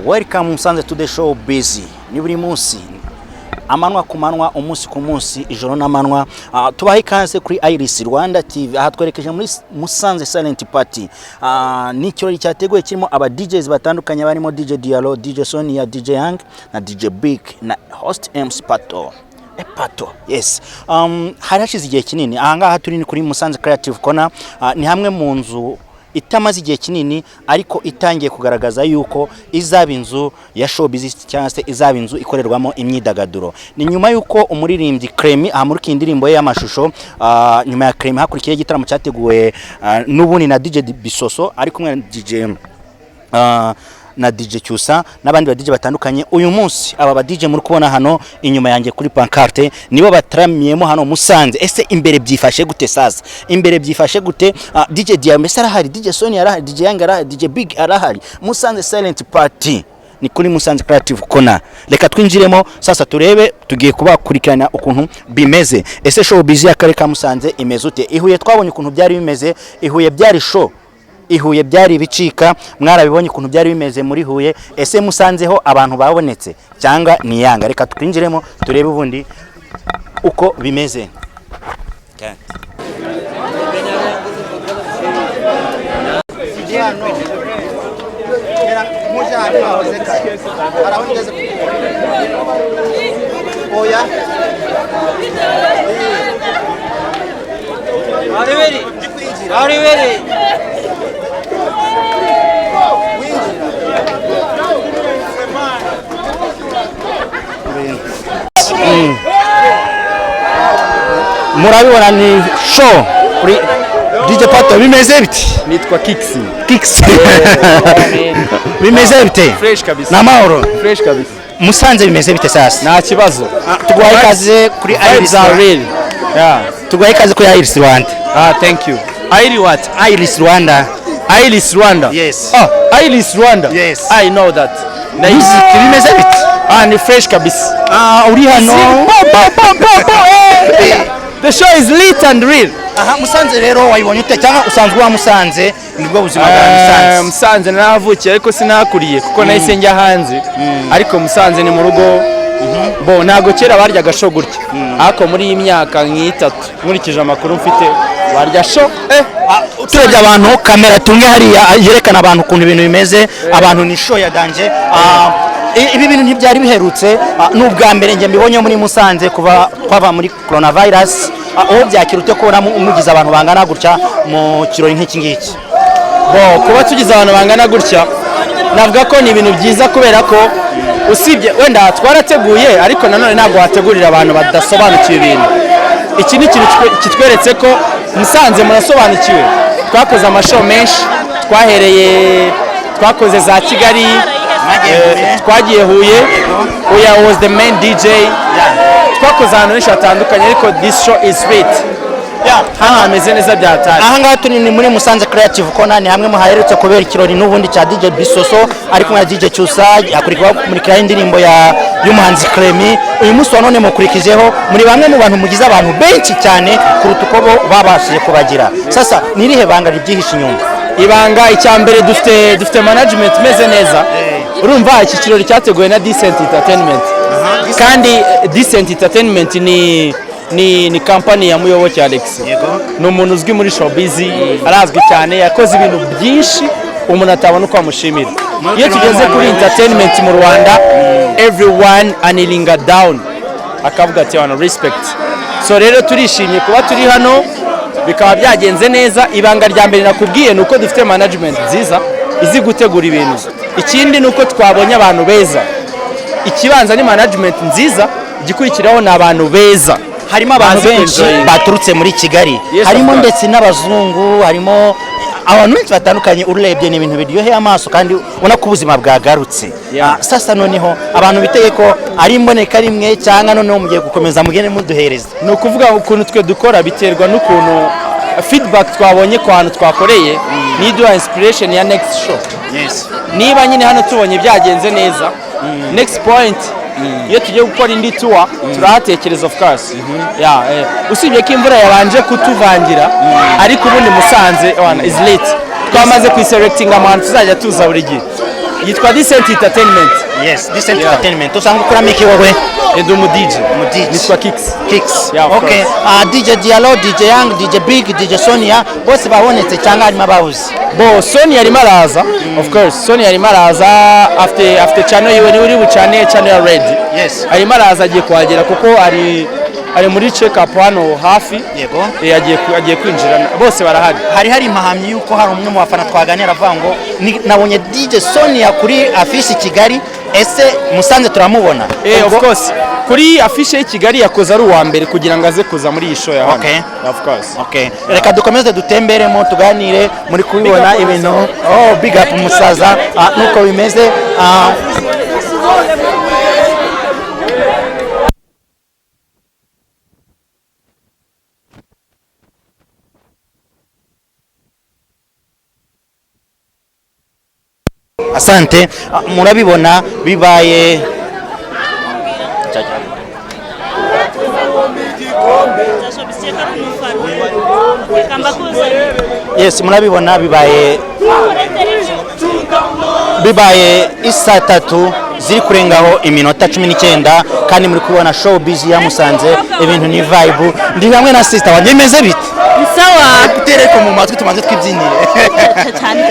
Welcome Musanze to the show busy. Ni buri munsi amanwa kumanwa umunsi ku munsi ijoro n'amanwa tubaha ikaze kuri Iris Rwanda TV aha twerekeje muri Musanze Silent Party. Ni kirori cyateguye kirimo aba DJs batandukanye barimo DJ Diallo, DJ Sonia, DJ Young na DJ Big na host MC Pato. Pato, yes. Harashize igihe kinini ahangaha turi ni kuri Musanze Creative Corner, ni hamwe mu nzu itamaze igihe kinini ariko itangiye kugaragaza yuko izaba inzu ya showbiz cyangwa se izaba inzu ikorerwamo imyidagaduro. Ni nyuma yuko umuririmbyi Clemy ahamurika indirimbo ye y'amashusho, nyuma ya Clemy hakurikiye igitaramo cyateguwe n'ubuni na DJ Bisoso ari kumwe na DJ na DJ Cyusa n'abandi ba DJ batandukanye. Uyu munsi aba ba DJ muri kubona hano inyuma yanjye kuri pancarte nibo batramiyemo hano Musanze. Ese imbere byifashe gute sasa? Imbere byifashe gute? DJ Diambe arahari, DJ Sonia arahari, DJ Young arahari, DJ Big arahari. Musanze Silent Party ni kuri Musanze Creative Corner. Reka twinjiremo sasa turebe tugiye kubakurikirana ukuntu bimeze. Ese showbiz ya kare ka Musanze imeze ute? Ihuye twabonye ukuntu byari bimeze, Ihuye byari show, Ihuye byari bicika, mwarabibonye ukuntu byari bimeze muri Huye. Ese Musanzeho abantu babonetse cyangwa ni Yanga? Reka twinjiremo turebe ubundi uko bimeze. Murabibona ni show kuri DJ Pato. Bimeze biti? Nitwa Kix. Bimeze bite? Fresh kabisa. Na mahoro. Fresh kabisa. Musanze bimeze bite sasa? Nta kibazo. Tugwaye ikaze kuri Iris Rwanda. Yeah. Tugwaye ikaze kuri Iris Rwanda. Thank you. Iris what? Iris Rwanda. Iris Rwanda. Yes. Iris Rwanda. Yes. I know that. Nice. Bimeze bite? Ni fresh kabisa. Uri hano. The show is lit and real. Musanze rero wayibonye ute cyangwa usanzwe wa Musanze nibwo buzima bwa Musanze? Musanze navukiye ariko sinakuriye kuko nahise njya hanze. Ariko Musanze ni mu rugo. Bo ntago kera baryaga show gutya. Ariko muri iyi myaka nk'itatu nkurikije amakuru mfite barya show. Turebye abantu kamera tunge hariya yerekana abantu ukuntu ibintu bimeze, abantu ni show ya danje. Ibi bintu ntibyari biherutse, n'ubwa mbere nge mbibonye muri Musanze kuva kwava muri coronavirus. Aho byakirute ko umugize abantu bangana gutya mu kirori nk'iki ngiki. Bo kuba tugize abantu bangana gutya navuga ko ni ibintu byiza kubera ko usibye wenda twarateguye ariko nanone ntabwo wategurira abantu badasobanukiwe ibintu. Iki ni ikintu kitweretse ko Musanze murasobanukiwe. Twakoze amashow menshi, twakoze za Kigali, twagiye Huye, Huye was the main DJ. Twakoze ahantu henshi hatandukanye ariko this show is sweet. Hano hameze neza byatari. Ahangaha turi ni muri Musanze Creative Corner, ni hamwe mu haherutse kubera ikirori n'ubundi cya DJ Bisoso ari kumwe na DJ Cyusa, akurikiraho kumurikira indirimbo y'umuhanzi Clemy. Uyu munsi none mukurikijeho muri bamwe mu bantu mugize abantu benshi cyane kuruta uko bo babashije kubagira. Sasa nirihe banga ribyihisha inyuma? Ibanga icyambere dufite management meze neza. Urumva iki kirori cyateguwe na Decent Entertainment. Kandi Decent Entertainment ni company ya Muyoboke Alex. Ni umuntu uzwi muri showbiz, arazwi cyane, yakoze ibintu byinshi umuntu atabona uko amushimira. Iyo tugeze kuri entertainment mu Rwanda, everyone anilinga down akavuga ati wana respect. So rero turishimye kuba turi hano, bikaba byagenze neza. Ibanga rya mbere nakubwiye nuko dufite management nziza izi gutegura ibintu. Ikindi nuko twabonye abantu beza. Ikibanza ni management nziza, igikurikiraho na abantu beza. Harimo abantu benshi baturutse muri Kigali, harimo ndetse n'abazungu, harimo abantu benshi batandukanye. Urebye ni ibintu biryoheye amaso kandi ubona ko ubuzima bwagarutse. Sasa noneho abantu biteye ko ari imboneka rimwe cyangwa noneho mugiye gukomeza mugene muduhereza. Ni ukuvuga ukuntu twe dukora biterwa n'ukuntu feedback twabonye ku hantu twakoreye, niduha inspiration ya next show. Niba nyine hano tubonye byagenze neza, next point iyo tugiye gukora indi tour turahatekereza of course. Usibye ko imvura yabanje kutuvangira ariko ubundi Musanze is late. Twamaze kwiselectinga ahantu tuzajya tuza buri gihe. yitwa Decent Entertainment. Yes, Decent Entertainment. Usanga ukora miki wowe? Edu mu DJ. Nitwa Kicks. Yeah, okay. DJ Diallo, DJ Young, DJ Big, DJ Sonia bose babonetse cyangwa harimo abahuze? Bo Sonia arimo araza. Of course Sonia arimo araza after channel yiwe ni uri bucane channel ya Red. Yes. Arimo araza agiye kuhagera kuko ari muri check up hano hafi. Yego. Agiye kwinjira bose barahari. Hari impamyi yuko hari umwe mu bafana twaganira avuga ngo nabonye DJ Sonia kuri affiche Kigali ese Musanze turamubona? Of course. Kuri affiche ya Kigali yakoze ari uwa mbere kugira ngo aze kuza muri iyi show ya hano. Okay. Of course. Okay. Reka dukomeze dutemberemo tuganire muri kubibona ibintu. Big up umusaza nuko bimeze. Asante, murabibona bibaye Yes, murabibona bibaye isa 3 ziri kurengaho iminota 19 kandi muri kubona show busy ya Musanze ibintu ni vibe. Ndi hamwe na sister wanjye meze bite? Sawa, kutereka mu matwi tumanze twibyinire. cyane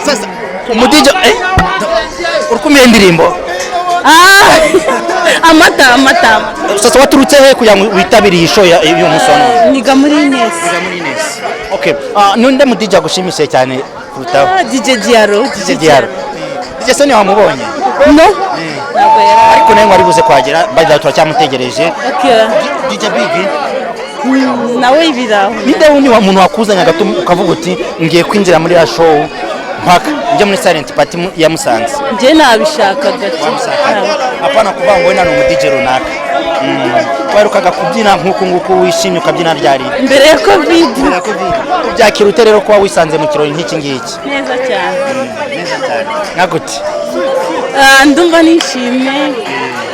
Sasa umudije urukumiye indirimbo amata sasa waturutse he kugira ngo witabiriye show y'uyu musono? niga muri Ines. Okay, nunde mudije gushimishye cyane kurutaho? DJ Diallo. DJ Sonia wamubonye? No. Ntabwo yari. Ariko nawe wari buze kwagera baza turacyamutegereje. Okay. DJ Big nawe ibiraho. Ninde wundi wa muntu wakuzanya gato ukavuga uti ngiye kwinjira muri ya show mpaka njye muri Silent Party ya Musanze? Nje nabishaka gato. Apana kuvuga ngo wenda ni umu DJ runaka. Warukaga kubyina nk'uko wishimye ukabyina ryari? Mbere ya Covid. Byakira uterero kuba wisanze mu kirori nk'iki ngiki? Neza cyane. Nagute? Ndumva nishimye.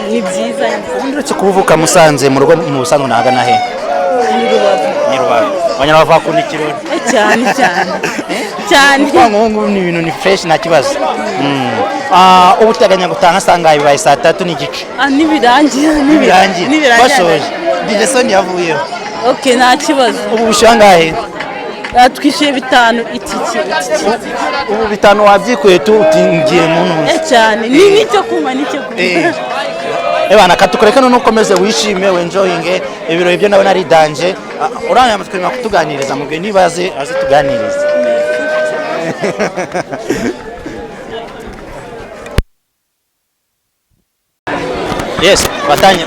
Ni byiza. Ndetse kuvuka Musanze mu rugo mu Busanzwe nahagana he? Ni Rubavu. Abanyarwanda bakunda ikirori. Cyane. Ngo ni ibintu ni fresh nta kibazo. Ubu teganya gutanga sanga bibaye saa 3 n'igice. Nibirangiye. Bashoje. DJ Sonia yavuyeho. Okay, nta kibazo. Ubu bishangahe? Twishyuye 5 itiki. Ubu 5 wabyikuye tu utingiye mu ntuzi. Cyane. Nicyo kuma. Ebana katukoreka none ukomeze wishime enjoying ibirori byo nawe nari danje. Uranya mutwema kutuganiriza mubwe nibaze aze tuganiriza. Yes, batanya.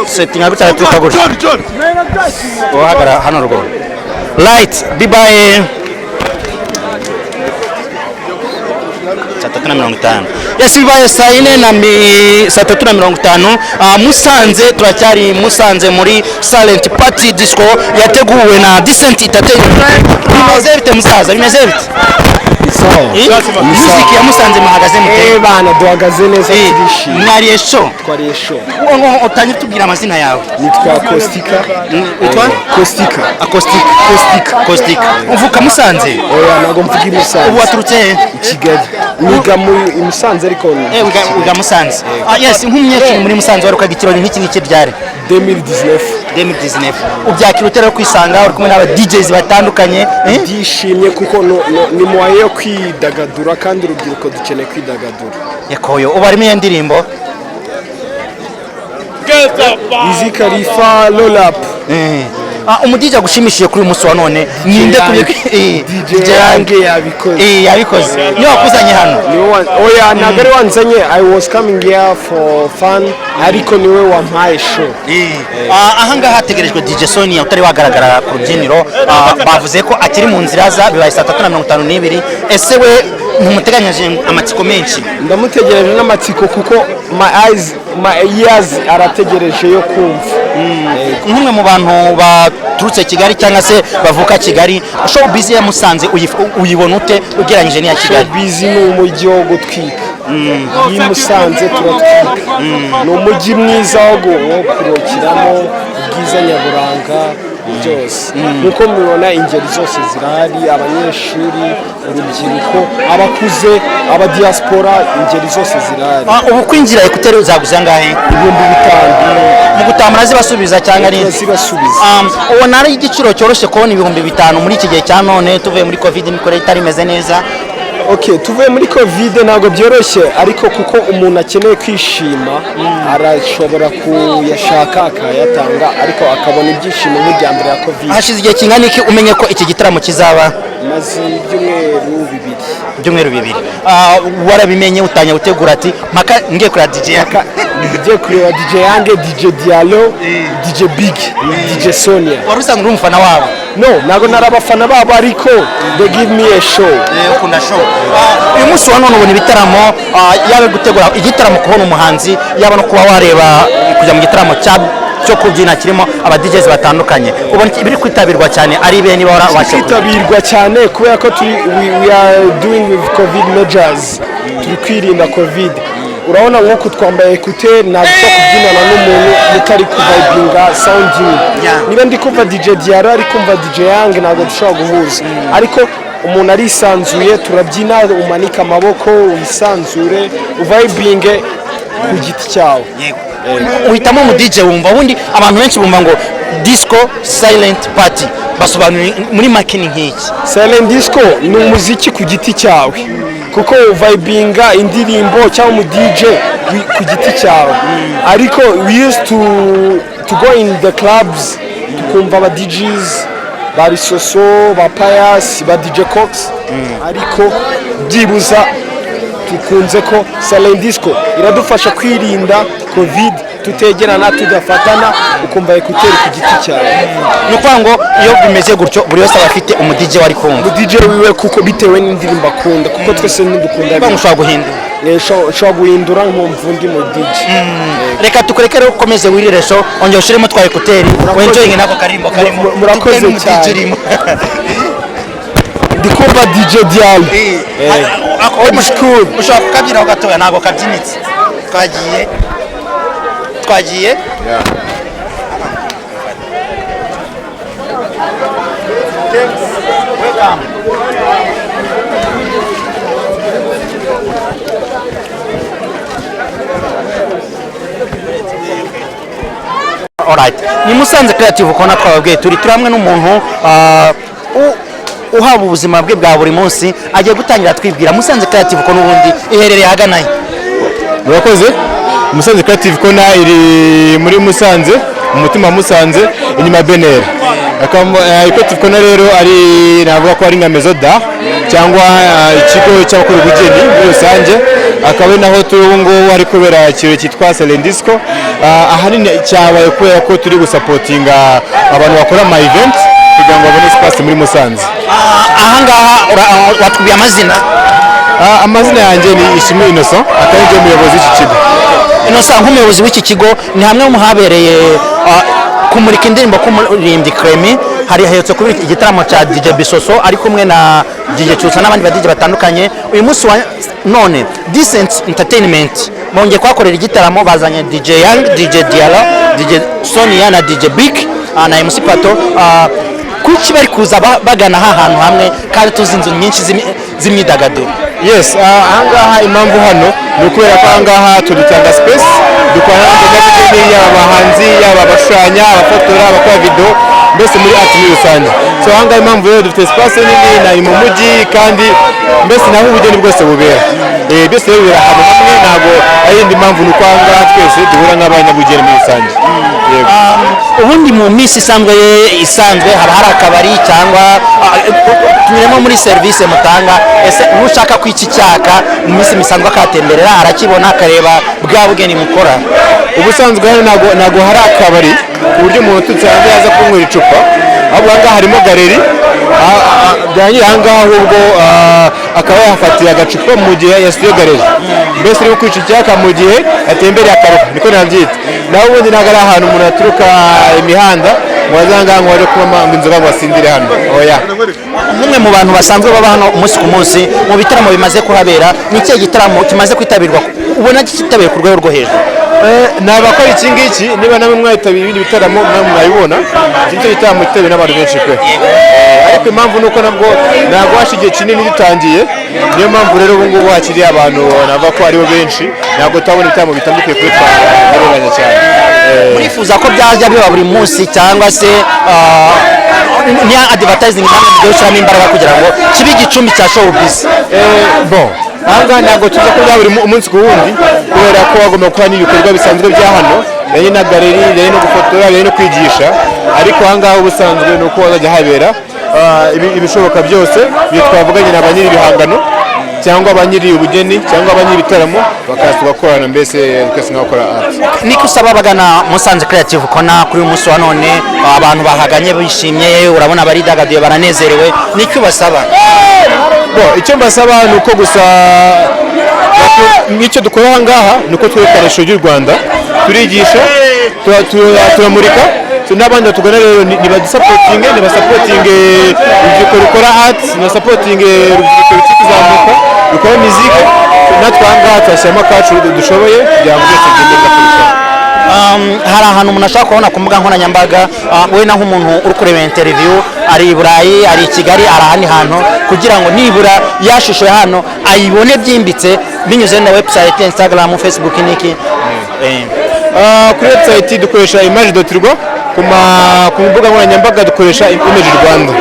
Setting up cyane tukagura. Ohagara hano rugo. Light bibaye 3:50. Yes, bibaye saa 3:50. Musanze turacyari Musanze muri Silent Party Disco yateguwe na Decent Entertainment. Bimeze bite musaza? Bimeze bite? Muziki ya Musanze muhagaze mute? Bana duhagaze neza turishimye. Mwariye show? Twariye show. Utanye tubwira amazina yawe. Nitwa Acostica. Witwa? Acostica. Uvuka Musanze? Oya nago mvuga Musanze. Ubu waturutse he? Kigali. Niga muri Musanze ariko. Wiga Musanze. Yes, nk'umunyeshuri muri Musanze warukaga ikirori nk'iki ngiki ryari? 2019. Ubyakira utera kwisanga uri kumwe n'aba DJs batandukanye? Ndishimye kuko ni mwaye yo kwidagadura kandi urubyiruko dukeneye kwidagadura. Yakoyo ubu arimo indirimbo Wiz Khalifa Lolap. umudije gushimishije kuri umunsi wa none ninde kubye DJ yange yabikoze. Yabikoze. Niyo wakuzanye hano? Oya ntabwo ari wanzanye. I was coming here for fun ariko niwe wampaye show. Aha ngaha hategerejwe DJ Sonia utari wagaragara ku rubyiniro. Bavuze ko akiri mu nzira za bibaye saa 3:52. Ese we ntumuteganyaje amatsiko menshi? Ndamutegereje n'amatsiko kuko my ears arategereje yo kumva. Nk'umwe mu bantu baturutse Kigali cyangwa se bavuka Kigali, show busy ya Musanze uyibona ute ugereranyije n'iya Kigali? Show busy ni umujyi wo gutwika. y'i Musanze turatwika. Ni umujyi mwiza wo kuruhukiramo, ubwiza nyaburanga byose. Nk'uko mubibona ingeri zose zirahari, abanyeshuri, urubyiruko, abakuze, abadiaspora, ingeri zose zirahari. Ubu kwinjira ekuteri uzaguze angahe? 5,000. Mu gutaha murazibasubiza cyangwa ni? Turazibasubiza. Ubona ari igiciro cyoroshye kubona 5,000 muri iki gihe cya none tuvuye muri covid imikorere itari imeze neza? Okay, tuvuye muri covid ntabwo byoroshye, ariko kuko umuntu akeneye kwishima arashobora kuyashaka akayatanga, ariko akabona ibyishimo nk'ibya mbere ya covid. Hashize igihe kingana iki umenye ko iki gitaramo kizaba? Maze ibyumweru bibiri. Warabimenye utanya gutegura ati mpaka ngiye kuri DJ Yaka, ngiye kureba DJ Yange, DJ Diallo, DJ Big, DJ Sonia. Wari usanzwe uri umufana wabo? No, ntabwo nari abafana babo, ariko they give me a show. Ukunda show. Uyu munsi wa none ubona ibitaramo yawe gutegura igitaramo, kubona umuhanzi, yaba no kuba wareba kujya mu gitaramo cyo kubyina kirimo aba DJs batandukanye, ubona biri kwitabirwa cyane ari be niba warabasha kwitabirwa cyane kubera ko we are doing with covid measures, turi kwirinda covid. Urabona nk'uko twambaye ekuteri ntabwo kubyinana n'umuntu mutari kuvibinga sounding. Niba ndi kumva DJ Diarra ari kumva DJ Yang ntabwo dushobora guhuza, ariko umuntu arisanzuye turabyina, umanika amaboko wisanzure uvibinge ku giti cyawe. Uhitamo mu DJ wumva, ubundi abantu benshi bumva ngo disco silent party, basobanura muri makini nk'iki? Silent disco ni umuziki ku giti cyawe, kuko vibinga indirimbo cyangwa mu DJ ku giti cyawe. Ariko we used to go in the clubs tukumva aba DJs ba Bisoso, ba Pius, ba DJ Cox, ariko byibuza tukunze ko silent disco iradufasha kwirinda covid, tutegerana, tudafatana, ukumva ekuteri ku giti cyawe. Ni ukuvuga ngo iyo bimeze gutyo buri wese aba afite umu DJ wari kumva, umu DJ wiwe, kuko bitewe n'indirimbo akunda, kuko twese ntidukunda bimwe. Ushobora guhindura, ushobora guhindura nk'umva undi mu DJ. Reka tukureke rero ukomeze wirire show, ongera ushiremo twa ekuteri wenjoyinge nako karimbo karimo. Murakoze cyane. Ndikumva DJ Diallo. Ushobora kukabyinaho gatoya, ntabwo kabyinitse. Twagiye. Welcome. Alright. Ni Musanze Creative ukona twababwiye turi hamwe n'umuntu uhaba ubuzima bwe bwa buri munsi, agiye gutangira twibwira. Musanze Creative ko n'ubundi iherereye hagana he? Murakoze. Musanze Creative Kona iri muri Musanze, umutima wa Musanze, inyuma Benera. Creative Kona rero ari navuga ko ari nka Maison d'Art cyangwa ikigo cy'abakora ubugeni muri rusange, akaba naho turi ubu ngubu ari kubera ikiro cyitwa Silent Disco. Ahanini cyabaye kubera ko turi gusapotinga abantu bakora ama event kugira ngo babone space muri Musanze. Ahangaha watubwiye amazina? Amazina yanjye ni Ishimwe Innocent, akaba ari umuyobozi w'iki kigo. Innocent, nk'umuyobozi w'iki kigo, ni hamwe mu habereye kumurika indirimbo k'umuririmbyi Clement. Hari hayotse kuri igitaramo cya DJ Bisoso ari kumwe na DJ Cyusa n'abandi ba DJ batandukanye. Uyu munsi wa none Decent Entertainment bongeye kwakorera igitaramo, bazanye DJ Yang, DJ Diallo, DJ Sonia na DJ Big na MC Pato. Kuki bari kuza bagana ahantu hamwe kandi tuzi inzu nyinshi z'imyidagaduro? Yes, ahangaha impamvu hano ni ukubera ko ahangaha tudutanga space, dukorana n'abanyabugeni, yaba abahanzi, yaba abashushanya, abafotora, abakora video, mbese muri art muri rusange. So ahangaha impamvu rero dufite space nini na mu mujyi, kandi mbese naho ubugeni bwose bubera. Byose rero bibera ahantu hamwe, ntabwo ari indi mpamvu ni uko ahangaha twese duhura nk'abanyabugeni muri rusange. Ubundi mu minsi isanzwe haba hari akabari cyangwa tunyuremo muri serivisi mutanga, ese ushaka kwiki cyaka mu minsi misanzwe akatemberera arakibona akareba bwa bugeni mukora? Ubusanzwe hano ntabwo hari akabari ku buryo umuntu tutsanze yaza kunywera icupa, ahubwo ahangaha harimo galeri byangira ahangaha, ahubwo akaba yafatira agacupa mu gihe yasuye galeri, mbese uri kwica icyaka mu gihe atembereye akaruha, niko nabyita. naho ubundi ntabwo ari ahantu umuntu aturuka imihanda ngo azangaha ngo waje kuba inzoga ngo asindire hano, oya. umwe mu bantu basanzwe baba hano umunsi ku munsi mu bitaramo bimaze kuhabera ni ikihe gitaramo kimaze kwitabirwa ubona kitabiye ku rwego rwo hejuru? nabakora iki ngiki niba namwe mwayitabira ibindi bitaramo namwe mwabibona icyo gitaramo kitabira n'abantu benshi pe ariko impamvu nuko nabwo ntabwo hashize igihe kinini gitangiye niyo mpamvu rero ubu ngubu hakiriye abantu navuga ko aribo benshi ntabwo tuhabona ibitaramo bitandukanye kuri twarabanya cyane. murifuza ko byajya biba buri munsi cyangwa se niya advertising namwe mugiye gushyiramo imbaraga kugira ngo kibe igicumbi cya showbiz? bon ahangaha ntabwo tuza ko buri umunsi ku wundi kubera ko hagomba kuba n'ibikorwa bisanzwe bya hano bijyanye na galeri bijyanye no gufotora bijyanye no kwigisha ariko ahangaha ubusanzwe ni uko hazajya habera ibishoboka byose iyo twavuganye na ba nyiri ibihangano cyangwa ba nyiri ubugeni cyangwa ba nyiri ibitaramo bakaza tugakorana mbese twese nk'abakora art. niko usaba abagana Musanze Creative Corner kuri uyu munsi wa none abantu bahaganye bishimye urabona baridagaduye baranezerewe niko basaba? icyo mbasaba ni uko gusa nk'icyo dukora aha ngaha ni uko twerekana ishusho ry'u Rwanda turigisha turamurika n'abandi batugana rero nibadusapotinge urubyiruko rukora art nibasapotinge urubyiruko rukiri kuzamuka rukora muzike natwe aha ngaha twashyiramo akacu dushoboye kugira ngo byose bigende neza kurushaho. hari ahantu umuntu ashobora kubona ku mbuga nkoranyambaga we naho umuntu uri kureba interview ari i Burayi ari i Kigali ari ahandi hantu kugira ngo nibura yashusho ya hano ayibone byimbitse binyuze na website Instagram Facebook niki? kuri website dukoresha image.rwa ku mbuga nkoranyambaga dukoresha Image Rwanda.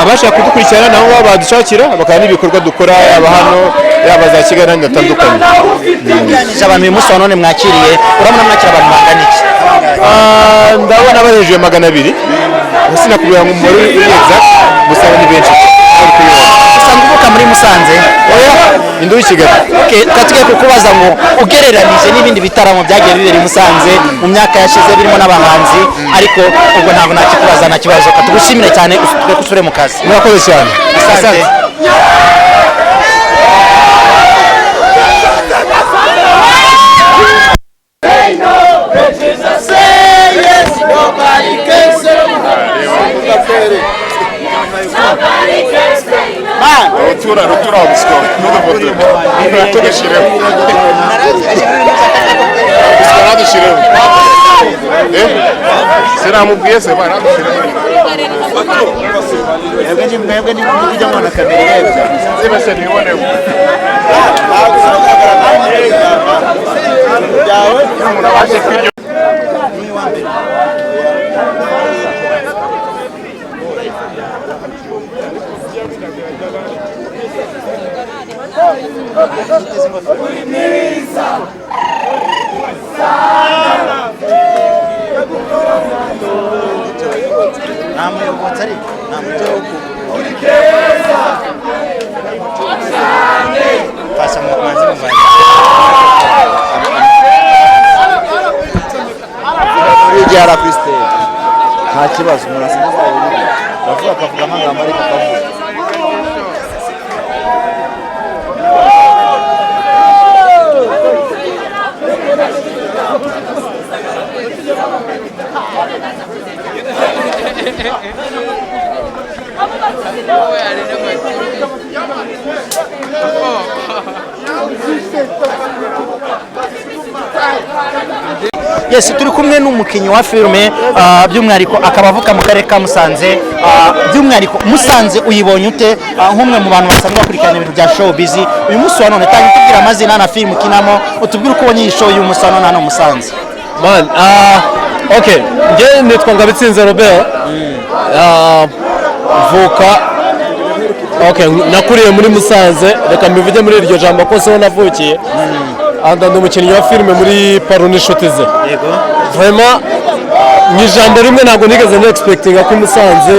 abashaka kudukurikirana nabo badushakira bakaba n'ibikorwa dukora yaba hano yaba za Kigali n'ahandi hatandukanye. abantu uyu munsi wa none mwakiriye urabona mwakira abantu bangana iki? ndabona barejeje 200 sinakubwira ngo umubare uri exact gusa ni benshi usanzwe uvuka muri Musanze? Induru i Kigali. Tugiye kukubaza ngo ugereranije n'ibindi bitaramo byagiye bibera i Musanze mu myaka yashize birimo n'abahanzi ariko ubwo ntabwo nakikubaza nta kibazo tugushimire cyane usubire mu kazi. murakoze cyane. Asante. Ruptura obscura, não vou ter. Shirem. Disparado Shirem. Será muito bem, você vai lá no Shirem. Eu ganhei kujya mwana kamera. Você vai ser nione. Yawe, umuntu abashe kwiyo. Ijara Kriste nta kibazo murasanga bavuga akavuga amagambo ariko akavuga Yes, turi kumwe n'umukinnyi wa filime by'umwihariko akaba avuka mu karere ka Musanze. By'umwihariko Musanze uyibonye ute nk'umwe mu bantu basanzwe bakurikirana ibintu bya showbiz uyu munsi wa none? Tangi tubwira amazina na film ukinamo utubwire uko ubonye iyi show y'uyu munsi wa none hano Musanze. Man, okay, njye nitwa Ngabitsinze Robert. Vuka nakuriye muri Musanze, reka mbivuge muri iryo jambo ko so navukiye. Ndi umukinnyi wa filime muri Paro n'inshuti ze. Vraiment n'ijambo rimwe ntabwo nigeze na expectinga ko Musanze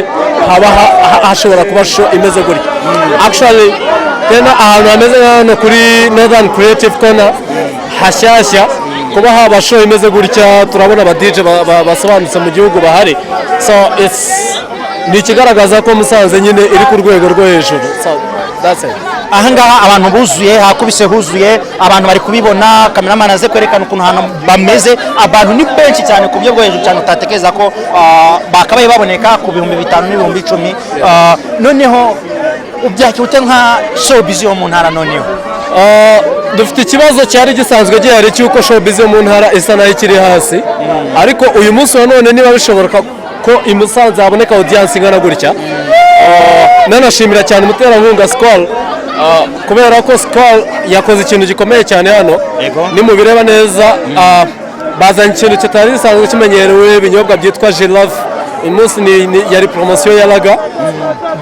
haba hashobora kuba show imeze gutya. Actually tena ahantu hameze hano kuri Northern Creative Corner hashyashya kuba haba show imeze gutya, turabona aba DJ basobanutse mu gihugu bahari, so ni ikigaragaza ko Musanze nyine iri ku rwego rwo hejuru. So that's it. ahangaha abantu buzuye hakubise huzuye abantu bari kubibona cameraman aze kwerekana ukuntu hano bameze abantu ni benshi cyane ku buryo bwo hejuru cyane utatekereza ko bakabaye baboneka ku 5,000 n'ibihumbi 10 noneho ubyakirute nka showbiz yo mu ntara noneho dufite ikibazo cyari gisanzwe gihari cy'uko showbiz yo mu ntara isa nayo ikiri hasi ariko uyu munsi wa none niba bishoboka ko i Musanze haboneka audience ingana gutya nanashimira cyane umuterankunga Skol kubera ko Skol yakoze ikintu gikomeye cyane hano ni mu bireba neza bazanye ikintu kitari gisanzwe kimenyerewe ibinyobwa byitwa Gelove umunsi yari promotion yalaga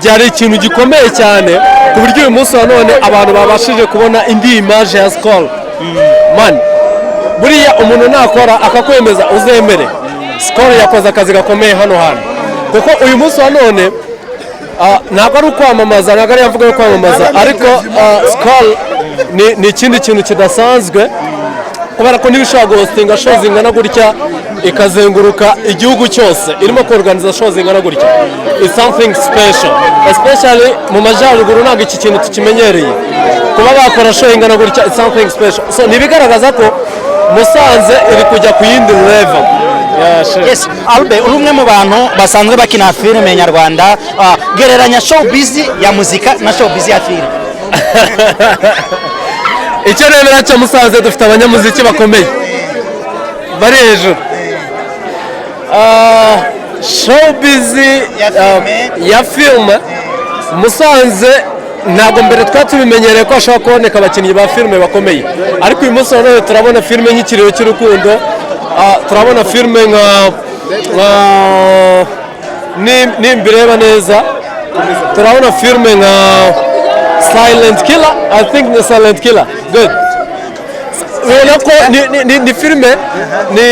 byari ikintu gikomeye cyane ku buryo uyu munsi wa none abantu babashije kubona indi image ya Skol man buriya umuntu nakora akakwemeza uzemere Skol yakoze akazi gakomeye hano kuko uyu munsi wa none ntabwo ari ukwamamaza ntabwo ari yavuga yo kwamamaza ariko Skol ni ikindi kintu kidasanzwe kubera ko niba ushobora guhostinga show zingana gutya ikazenguruka igihugu cyose irimo kuorganiza show zingana gutya it's something special especially mu majyaruguru ntabwo iki kintu tukimenyereye kuba bakora show ingana gutya it's something special so nibigaragaza ko Musanze iri kujya ku yindi level. Yes, Albe urumwe mu bantu basanzwe bakina filime nyarwanda gereranya showbiz ya muzika na showbiz ya filime. Icyo nemera cyo Musanze dufite abanyamuziki bakomeye bari hejuru. Showbiz ya filime Musanze ntabwo mbere twatubimenyereye ko ashobora kuboneka abakinnyi ba filime bakomeye ariko uyu munsi none turabona filime nk'ikiriyo cy'urukundo turabona filime nka nimbireba neza turabona filime nka Silent Killer I think ni Silent Killer good ubona ko ni filime ni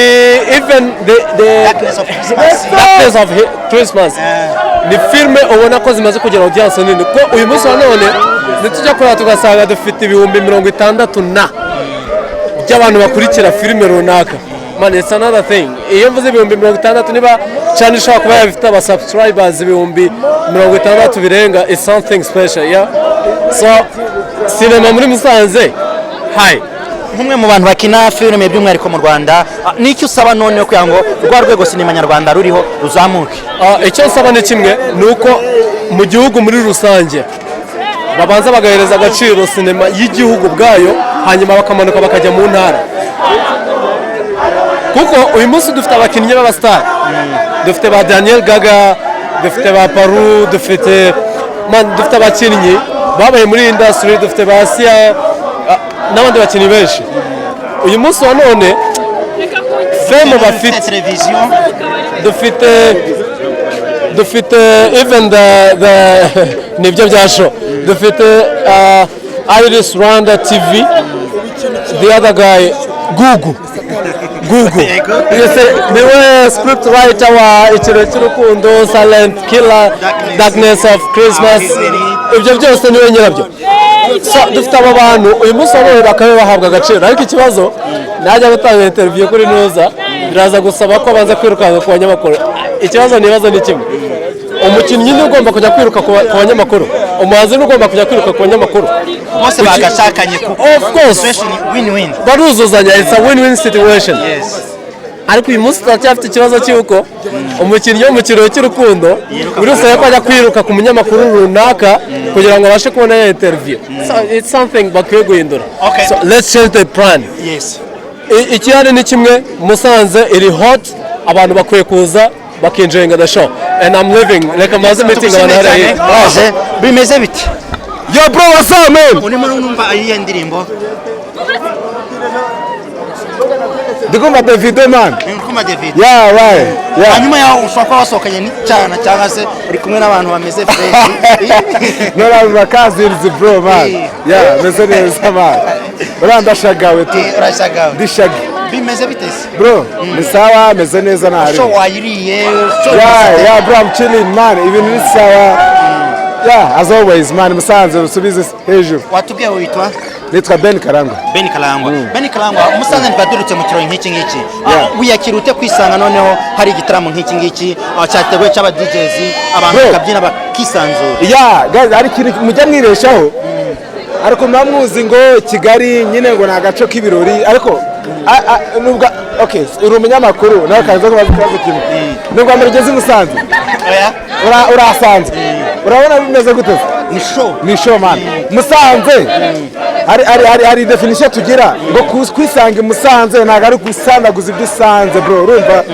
even the Darkness of Christmas ni filime ubona ko zimaze kugira audience nini ko uyu munsi wa none nitujya kureba tugasanga dufite ibihumbi 60 by'abantu bakurikira filime runaka man it's another thing iyo mvuze ibihumbi 60 niba cyane ishobora kuba yabifite aba subscribers ibihumbi 60 birenga is something special yeah so cinema muri Musanze hi nk'umwe mu bantu bakina filime by'umwihariko mu Rwanda n'icyo usaba none kugira ngo rwa rwego sinema nyarwanda ruriho ruzamuke icyo usaba ni kimwe nuko mu gihugu muri rusange babanza bagahereza agaciro sinema y'igihugu bwayo hanyuma bakamanuka bakajya mu ntara kuko uyu munsi dufite abakinnyi b'abastar dufite ba Daniel Gaga dufite ba Paru dufite abakinnyi babaye muri industry dufite ba Sia n'abandi bakinnyi benshi uyu munsi wa none femme bafite televiziyo dufite even the nibyo bya show dufite Iris Rwanda TV the other guy Gugu niwe script writer wa ikiro cy'urukundo Silent Killer Darkness of Christmas ibyo byose niwe nyirabyo dufite aba bantu uyu munsi wabonye bakaba bahabwa agaciro ariko ikibazo najya gutanga interview kuri Nuza biraza gusaba ko abanza kwirukanka ku banyamakuru ikibazo nibazo ni kimwe umukinnyi ni ugomba kujya kwiruka ku banyamakuru umuhanzi ni ugomba kujya kwiruka ku banyamakuru bose bagashakanye of course win-win baruzuzanya it's a win-win situation ariko uyu munsi turacyafite ikibazo cy'uko umukinnyi wo mu kirori cy'urukundo buri wese ajya kwiruka ku munyamakuru runaka kugira ngo abashe kubona ya interview so it's something bakwiye guhindura so let's change the plan ikihari ni kimwe Musanze iri hot abantu bakwiye kuza bakinjoyinga the show and I'm living like a massive meeting baje bimeze biti yo bro what's up man urimo numva ayiye ndirimbo Diguma David man. Diguma David. Yeah, right. Yeah. Hanyuma yaho ushaka wasokanye ni cyana cyangwa se uri kumwe n'abantu bameze fresh. No la cousins bro man. Yeah, meze neza man. Urandashagawe tu. Urashagawe. Dishagi. Bimeze bitese. Bro, ni sawa meze neza nari. So wayiriye. Yeah, bro I'm chilling man. Even ni sawa. Yeah, as always man, Musanze usubize hejuru. Watubwiye witwa? Nitwa Ben Karangwa. Ben Karangwa. Ben Karangwa Musanze ntibadurutse mu kirori nk'iki ngiki. Wiyakirute kwisanga noneho hari igitaramo nk'iki ngiki cyateguwe cy'aba DJs abantu bakabyina bakisanzura. Yeah, guys ari kiri mujya mwireshaho. ariko mwamuzi ngo Kigali nyine ngo ni agace k'ibirori ariko nubwo okay uri umunyamakuru nawe kaza kubaza ikibazo kimwe nubwo murigeze Musanze urasanze urabona bimeze gute ni show man Musanze hari definition tugira ngo kwisanga Musanze ntago ari gusandaguza ibyo usanze bro urumva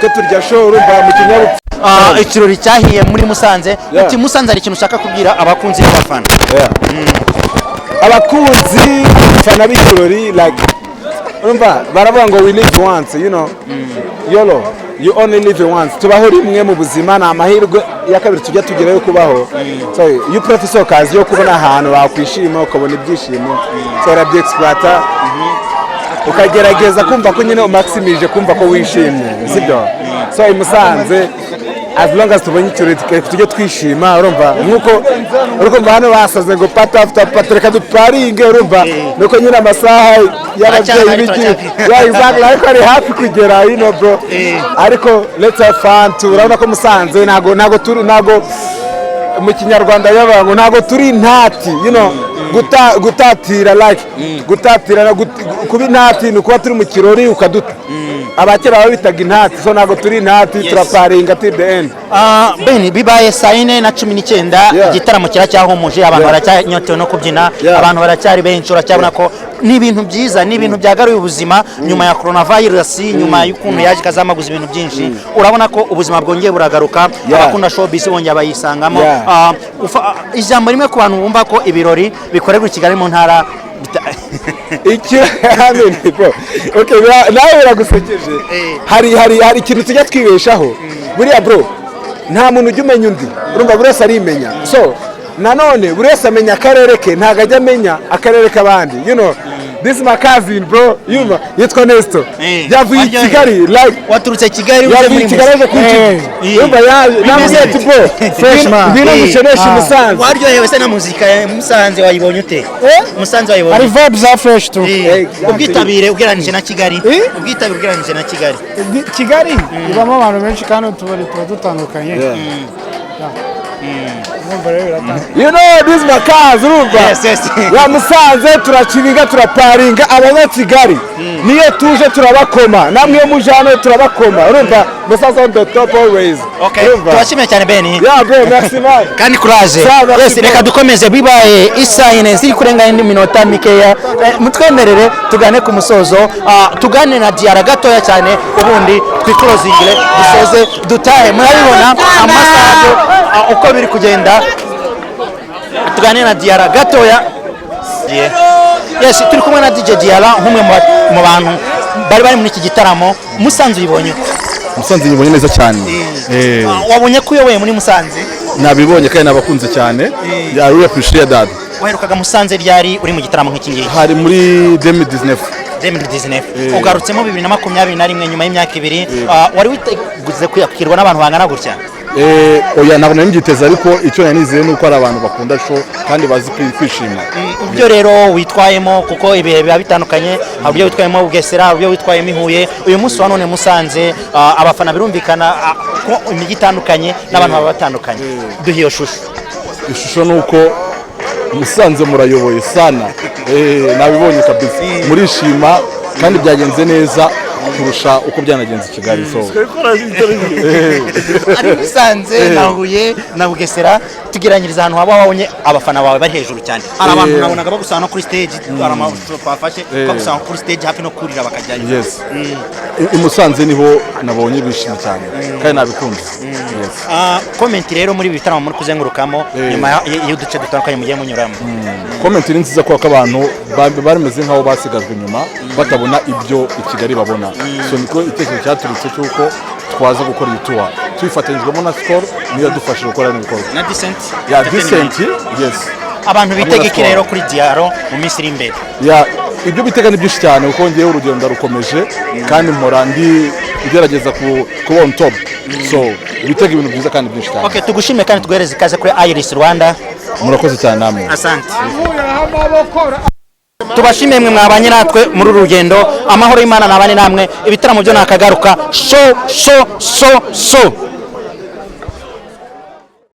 ko turya show urumva mu kinyabupfura ikirori cyahiye muri Musanze uti Musanze ari ikintu ushaka kubwira abakunzi n'abafana abakunzi fana b'ikirori like urumva baravuga ngo we live once you know YOLO you only live once tubaho rimwe mu buzima na amahirwe ya kabiri tujya tugira yo kubaho so you professor kazi yo kubona ahantu bakwishima ukabona ibyishimo so rabye exploiter ukagerageza kumva ko nyine umaximije kumva ko wishimye sibyo so Musanze as long as tubonye ikirori tujye twishima urumva nkuko urumva hano basaze ngo part after part reka duparinge urumva nuko nyine amasaha y'ababyeyi biki exactly ariko ari happy kugera you know bro ariko let's have fun turabona ko Musanze nago mu kinyarwanda y'abantu nago turi intati you know gutatira like gutatira kuba intati ni kuba turi mu kirori ukaduta abakera babitaga intati so nago turi intati turaparinga till the end Ben bibaye saa 4:19 igitaramo kiracyahumuje abantu baracyanyotewe no kubyina abantu baracyari benshi uracyabona ko ni ibintu byiza ni ibintu byagaruye ubuzima nyuma ya coronavirus nyuma y'ukuntu yaje kazamaguza ibintu byinshi urabona ko ubuzima bwongeye buragaruka abakunda showbiz bongeye bayisangamo ijambo rimwe ku bantu bumva ko ibirori bikorerwa i Kigali mu ntara iki amen bro okay nawe uragusekeje hari ikintu tujya twibeshaho buriya bro nta muntu ujya umenya undi urumva buri wese arimenya so nanone buri wese amenya akarere ke ntago ajya amenya akarere k'abandi you know this is my cousin bro yumva yitwa Nesto yavuye i Kigali like waturutse Kigali uje muri Musanze yumva namwe bro freshman bino musheneshi Musanze waryohewe se na muzika ya Musanze wayibonye ute Musanze wayibonye ari vibes za fresh tu ubwitabire ugeranije na Kigali ubwitabire ugeranije na Kigali ibamo abantu benshi kandi utubari dutandukanye you know this my cause urumva ya Musanze turakibiga turaparinga abanyakigali niyo tuje turabakoma namwe mujano turabakoma urumva Musanze on the top always turashimye cyane Ben bro merci man kandi courage yes reka dukomeze bibaye isayine ziri kurenga indi minota mikeya mutwemerere tugane ku musozo tugane na diara gatoya cyane ubundi twikrozingire dusoze dutahe murabibona amasaha uko biri kugenda tugane na diara gatoya yes turi kumwe na DJ Diara nk'umwe mu bantu bari muri iki gitaramo Musanze uyibonye Musanze yibonye neza cyane wabonye ko uyoboye muri Musanze nabibonye kandi nabakunze cyane ya we appreciate that waherukaga Musanze ryari uri mu gitaramo nk'iki ngiki hari muri 2019 ugarutsemo 2021 nyuma y'imyaka 2 wari witeguye kwakirwa n'abantu bangana gutya oya ntabwo nanyiteze ariko icyo nanizeye nuko ari abantu bakunda show kandi bazi kwishima ibyo rero witwayemo kuko ibihe biba bitandukanye hari ibyo witwayemo Bugesera hari ibyo witwayemo Huye uyu munsi wa none Musanze abafana birumvikana ko imigi itandukanye n'abantu baba batandukanye duhiyo ishusho nuko Musanze murayoboye sana nabibonye kabisa murishima kandi byagenze neza kurusha uko byanagenze Kigali so ari Musanze na Huye na Bugesera tugeranyiriza ahantu haba wabonye abafana bawe bari hejuru cyane hari abantu nabonaga bagusana no kuri stage hari amashusho twafashe bagusana kuri stage hafi no kurira bakajyayo yes i Musanze niho nabonye bishimye cyane kandi nabikunze yes comment rero muri bitaramo muri kuzengurukamo nyuma y'uduce dutandukanye mugiye munyuramo comment ni nziza ko abantu baremeze nkaho basigajwe nyuma batabona ibyo i Kigali babona so niko itekerezo cyaturutse cyuko twaza gukora ituwa twifatanyijwemo na Skol niyo dufashe gukora n'ibikoro na Decent yes abantu bitegeke rero kuri Diaro mu minsi iri imbere ibyo bitega ni byinshi cyane uko ngiye urugendo rukomeje kandi mpora ngerageza kuba on top so bitega ibintu byiza kandi byinshi cyane okay tugushime kandi tuguhereze ikaze kuri Iris Rwanda murakoze cyane namwe asante tubashimiye mwe mwabanye natwe muri urugendo amahoro y'Imana nabane namwe ibitaramo byo nakagaruka so